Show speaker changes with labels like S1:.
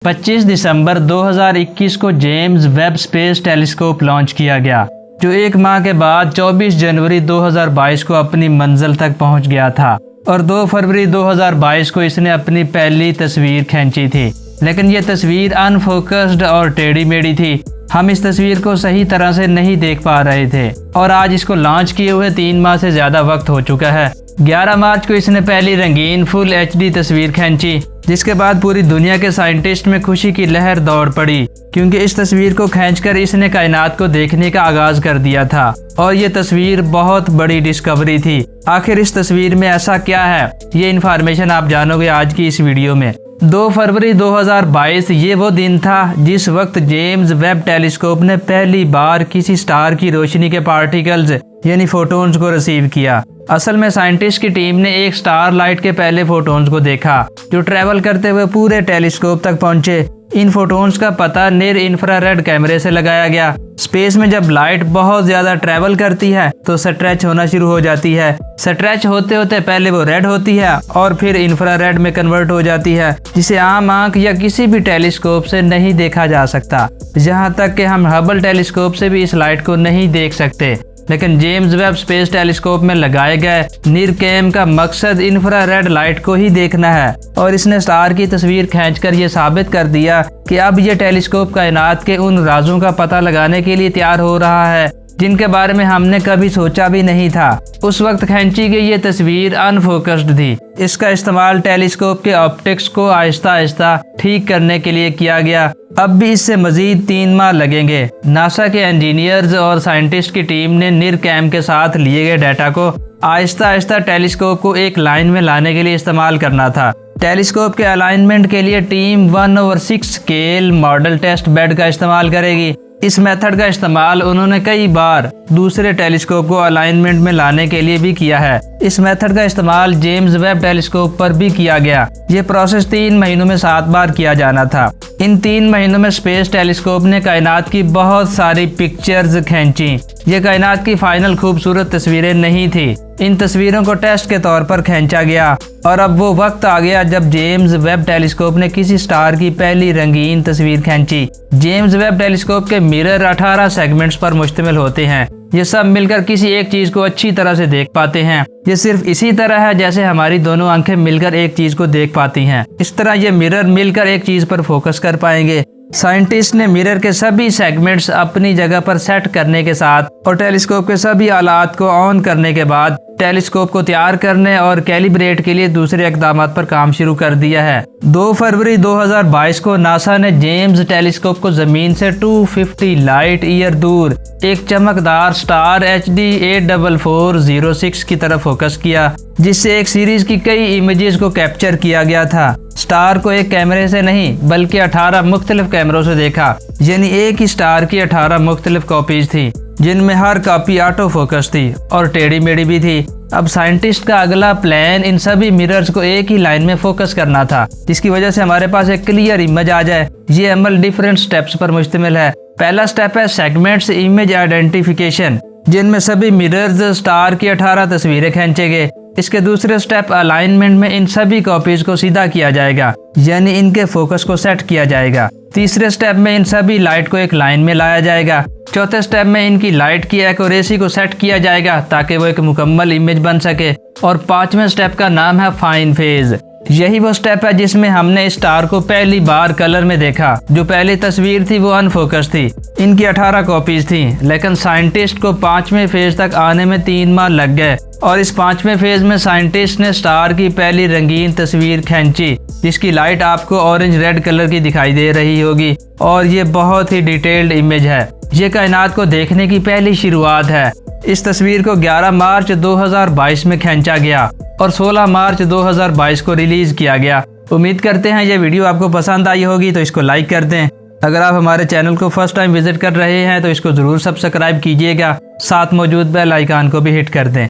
S1: 25 दिसंबर 2021 को James Webb space telescope launch किया गया, जो एक माह के बाद 24 जनवरी 2022 को अपनी मंजिल तक पहुंच गया था और 2 फरवरी 2022 को इसने अपनी पहली तस्वीर खींची थी। लेकिन ये तस्वीर अनफोकस्ड और टेढ़ी मेढ़ी थी। हम इस तस्वीर को सही तरह से नहीं देख पा रहे थे और आज इसको लॉन्च किए हुए 3 माह से ज़्यादा वक्त हो चुका है। 11 मार्च को इसने पहली रंगीन फुल HD तस्वीर खींची, जिसके बाद पूरी दुनिया के साइंटिस्ट में खुशी की लहर दौड़ पड़ी, क्योंकि इस तस्वीर को खींचकर इसने कायनात को देखने का आगाज कर दिया था और ये तस्वीर बहुत बड़ी डिस्कवरी थी। आखिर इस तस्वीर में ऐसा क्या है, ये इन्फॉर्मेशन आप जानोगे आज की इस वीडियो में। 2 फरवरी 2022 ये वो दिन था जिस वक्त जेम्स वेब टेलीस्कोप ने पहली बार किसी स्टार की रोशनी के पार्टिकल्स यानी फोटोन्स को रिसीव किया। असल में साइंटिस्ट की टीम ने एक स्टार लाइट के पहले फोटोन्स को देखा, जो ट्रेवल करते हुए पूरे टेलीस्कोप तक पहुंचे। इन फोटोन्स का पता नियर इंफ्रारेड कैमरे से लगाया गया। स्पेस में जब लाइट बहुत ज्यादा ट्रेवल करती है तो स्ट्रेच होना शुरू हो जाती है। स्ट्रेच होते होते पहले वो रेड होती है और फिर इंफ्रारेड में कन्वर्ट हो जाती है, जिसे आम आंख या किसी भी टेलीस्कोप से नहीं देखा जा सकता। जहां तक कि हम हबल टेलीस्कोप से भी इस लाइट को नहीं देख सकते। लेकिन जेम्स वेब स्पेस टेलीस्कोप में लगाए गए निरकैम का मकसद इंफ्रारेड लाइट को ही देखना है और इसने स्टार की तस्वीर खींचकर ये साबित कर दिया कि अब ये टेलीस्कोप कायनात के उन राजों का पता लगाने के लिए तैयार हो रहा है जिनके बारे में हमने कभी सोचा भी नहीं था। उस वक्त खींची गई ये तस्वीर अनफोकस्ड थी। इसका इस्तेमाल टेलीस्कोप के ऑप्टिक्स को आहिस्ता आहिस्ता ठीक करने के लिए किया गया। अब भी इससे मजीद 3 माह लगेंगे। नासा के इंजीनियर्स और साइंटिस्ट की टीम ने निरकैम के साथ लिए गए डाटा को आहिस्ता आहिस्ता टेलीस्कोप को एक लाइन में लाने के लिए इस्तेमाल करना था। टेलीस्कोप के अलाइनमेंट के लिए team 1/6 scale model test bed का इस्तेमाल करेगी। इस मेथड का इस्तेमाल उन्होंने कई बार दूसरे टेलीस्कोप को अलाइनमेंट में लाने के लिए भी किया है। इस मेथड का इस्तेमाल जेम्स वेब टेलीस्कोप पर भी किया गया। ये प्रोसेस 3 महीनों में 7 बार किया जाना था। इन 3 महीनों में स्पेस टेलीस्कोप ने कायनात की बहुत सारी पिक्चर्स खींची। ये कायनात की फाइनल खूबसूरत तस्वीरें नहीं थी। इन तस्वीरों को टेस्ट के तौर पर खींचा गया और अब वो वक्त आ गया जब जेम्स वेब टेलीस्कोप ने किसी स्टार की पहली रंगीन तस्वीर खींची। जेम्स वेब टेलीस्कोप के मिरर 18 सेगमेंट्स पर मुश्तमिल होते हैं। ये सब मिलकर किसी एक चीज को अच्छी तरह से देख पाते हैं। ये सिर्फ इसी तरह है जैसे हमारी दोनों आंखें मिलकर एक चीज को देख पाती हैं। इस तरह ये मिरर मिलकर एक चीज पर फोकस कर पाएंगे। साइंटिस्ट ने मिरर के सभी सेगमेंट्स अपनी जगह पर सेट करने के साथ और टेलीस्कोप के सभी आलात को ऑन करने के बाद टेलीस्कोप को तैयार करने और कैलिब्रेट के लिए दूसरे इक़दाम पर काम शुरू कर दिया है। 2 फरवरी 2022 को नासा ने जेम्स टेलीस्कोप को जमीन से 250 लाइट ईयर दूर एक चमकदार स्टार HD 84406 की तरफ फोकस किया, जिससे एक सीरीज की कई इमेजेस को कैप्चर किया गया था। स्टार को एक कैमरे से नहीं बल्कि 18 मुख्तलिफ कैमरों से देखा, यानी एक ही स्टार की 18 मुख्तलिफ कॉपीज थी, जिनमें हर कॉपी ऑटो फोकस थी और टेढ़ी मेढ़ी भी थी। अब साइंटिस्ट का अगला प्लान इन सभी मिरर्स को एक ही लाइन में फोकस करना था, जिसकी वजह से हमारे पास एक क्लियर इमेज आ जाए। ये अमल डिफरेंट स्टेप्स पर मुश्तमिल है। पहला स्टेप है सेगमेंट्स इमेज आइडेंटिफिकेशन, जिनमें सभी मिरर्स स्टार की 18 तस्वीरें खींचेंगे। इसके दूसरे स्टेप अलाइनमेंट में इन सभी कॉपीज को सीधा किया जाएगा, यानी इनके फोकस को सेट किया जाएगा। तीसरे स्टेप में इन सभी लाइट को एक लाइन में लाया जाएगा। चौथे स्टेप में इनकी लाइट की एक्यूरेसी को सेट किया जाएगा ताकि वो एक मुकम्मल इमेज बन सके। और 5वें स्टेप का नाम है फाइन फेज। यही वो स्टेप है जिसमें हमने इस स्टार को पहली बार कलर में देखा। जो पहली तस्वीर थी वो अनफोकस थी। इनकी 18 कॉपीज थी, लेकिन साइंटिस्ट को 5वें फेज तक आने में 3 माह लग गए और इस 5वें फेज में साइंटिस्ट ने स्टार की पहली रंगीन तस्वीर खींची, जिसकी लाइट आपको ऑरेंज रेड कलर की दिखाई दे रही होगी और ये बहुत ही डिटेल्ड इमेज है। ये कायनात को देखने की पहली शुरुआत है। इस तस्वीर को 11 मार्च 2022 में खींचा गया और 16 मार्च 2022 को रिलीज किया गया। उम्मीद करते हैं ये वीडियो आपको पसंद आई होगी, तो इसको लाइक कर दें। अगर आप हमारे चैनल को फर्स्ट टाइम विजिट कर रहे हैं तो इसको ज़रूर सब्सक्राइब कीजिएगा। साथ मौजूद बेल आइकन को भी हिट कर दें।